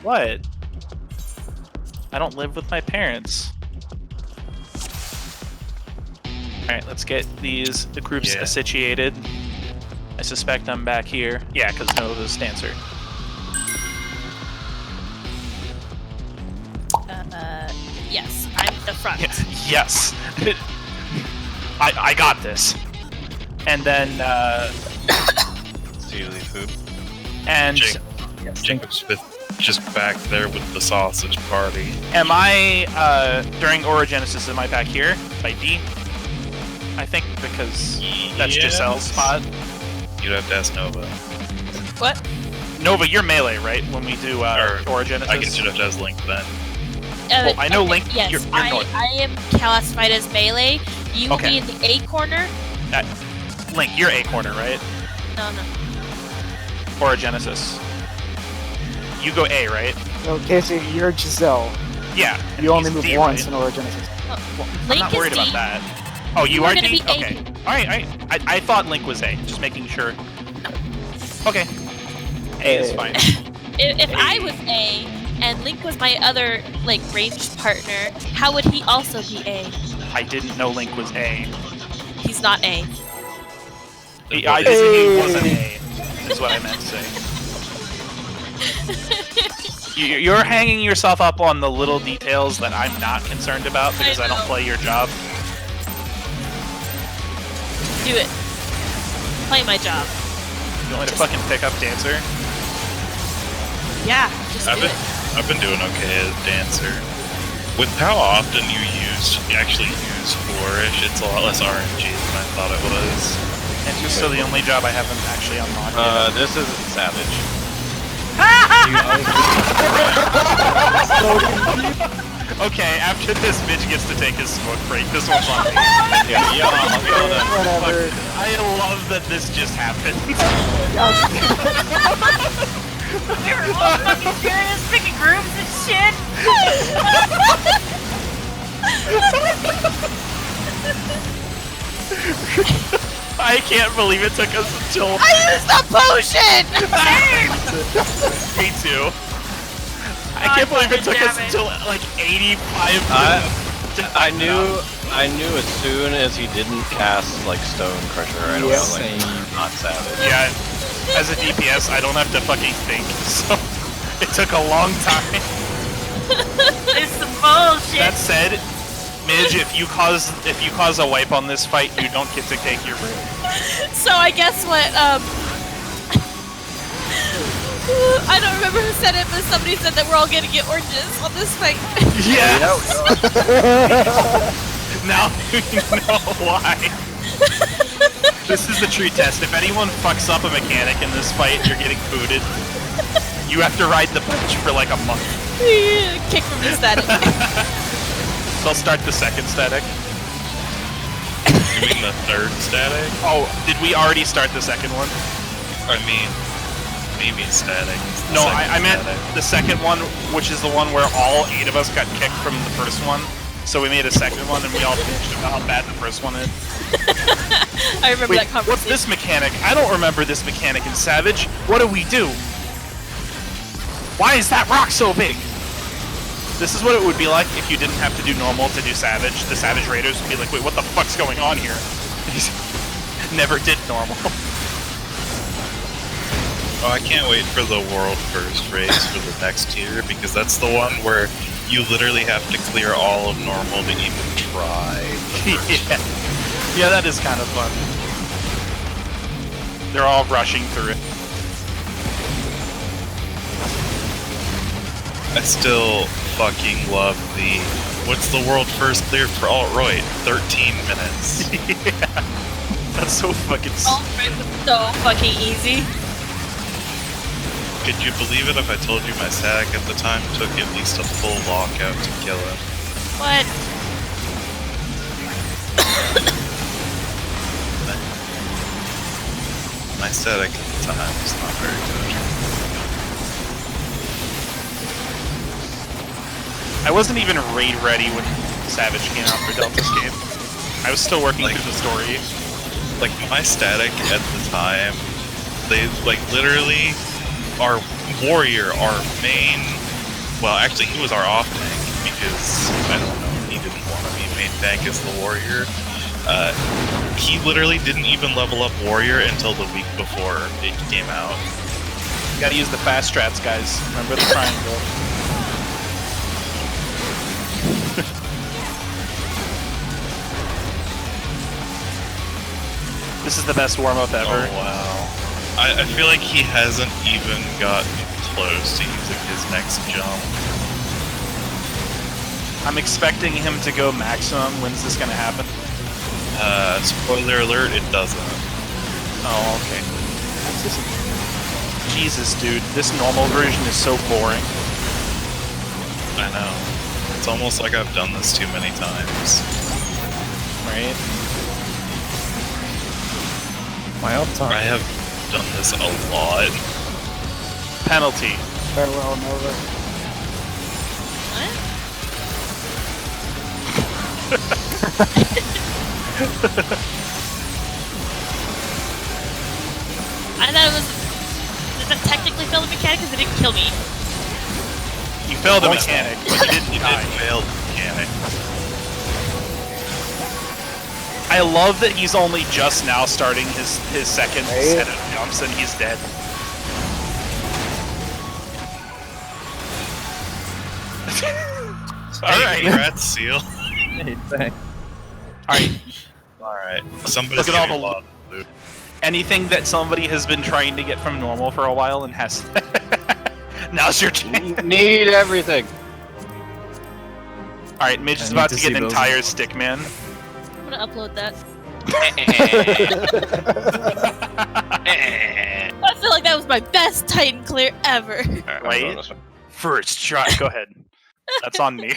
What? I don't live with my parents. Alright, let's get the groups situated. I suspect I'm back here. Yeah, because Nova's Dancer. Yes, I'm the front. Yes. I got this. And then, Steely food. And... Jacob's just back there with the sausage party. Am I, during Orogenesis, am I back here? By D? I think because that's Giselle's spot. You'd have to ask Nova. What? Nova, you're melee, right? When we do Orogenesis? I guess you'd have to ask Link then. Well, I know Link, yes, you're north. I am classified as melee. You will be in the A corner. Link, you're A corner, right? No. Orogenesis. You go A, right? So, Casey, you're Giselle. Yeah. You only move D, once right? in Orogenesis. I'm not worried about that. Oh, you are D? Okay. Alright, I thought Link was A. Just making sure. Okay. A is fine. If I was A, and Link was my other, like, ranged partner, how would he also be A? I didn't know Link was A. He's not A. I didn't he wasn't A, is what I meant to say. You're hanging yourself up on the little details that I'm not concerned about because I don't play your job. Do it. Play my job. You want me to fucking pick up Dancer? Yeah, just do it. I've been doing okay as Dancer. With how often you actually use Flourish, it's a lot less RNG than I thought it was. And just so the only job I haven't actually unlocked yet. This isn't Savage. Okay, after this, Mitch gets to take his smoke break. This one's on me. Whatever. I love that this just happened. We were all fucking serious, picking groups and shit. I can't believe it took us until... I used the potion! Me too. I can't believe it took us until like 85 I knew as soon as he didn't cast like Stone Crusher right away. I was like, not Savage. Yeah, as a DPS, I don't have to fucking think, so it took a long time. It's some bullshit. That said, Midge, if you cause a wipe on this fight, you don't get to take your room. So I guess what, I don't remember who said it, but somebody said that we're all gonna get oranges on this fight. Yes! Now you know why. This is the true test. If anyone fucks up a mechanic in this fight, you're getting booted. You have to ride the bench for like a month. Kick from the static. They'll start the second static. You mean the third static? Oh, did we already start the second one? I mean, maybe static. No, I meant the second one, which is the one where all 8 of us got kicked from the first one. So we made a second one, and we all bitched about how bad the first one is. I remember that conversation. What's this mechanic? I don't remember this mechanic in Savage. What do we do? Why is that rock so big? This is what it would be like if you didn't have to do normal to do Savage. The Savage Raiders would be like, wait, what the fuck's going on here? Never did normal. Oh, I can't wait for the world first race for the next tier, because that's the one where you literally have to clear all of normal to even try. Yeah, that is kind of fun. They're all rushing through it. I still fucking love the... What's the world first clear for alt-right? 13 minutes. Yeah. That's so fucking... Alt-right was so fucking easy. Could you believe it if I told you my static at the time took at least a full lockout to kill him? What? My static at the time was not very good. I wasn't even raid ready when Savage came out for Delta's game. I was still working through the story. Like, my static at the time, they, like, literally, our warrior, our main Well, actually, he was our off tank because I don't know, he didn't want to be main tank as the warrior. He literally didn't even level up warrior until the week before it came out. You gotta use the fast strats, guys. Remember the triangle. This is the best warm-up ever. Oh wow. I feel like he hasn't even gotten close to using his next jump. I'm expecting him to go maximum. When's this gonna happen? Spoiler alert, it doesn't. Oh, okay. Jesus, dude. This normal version is so boring. I know. It's almost like I've done this too many times. Right? My up time. I have done this a lot. Penalty. Farewell, Nova. I thought it was. Does that technically fail the mechanic because it didn't kill me? You failed the mechanic, but you didn't You die. did fail the mechanic. I love that he's only just now starting his second set of jumps and he's dead. Alright. Congrats, Seal. Hey, thanks. Alright. Alright. Somebody's Look at all getting the- a lot of loot. Anything that somebody has been trying to get from normal for a while and has... Now's your chance. Need everything. Alright, Midge is I need about to to see get an those. entire stick man. I'm gonna upload that. I feel like that was my best Titan clear ever. Wait. First try. Go ahead. That's on me.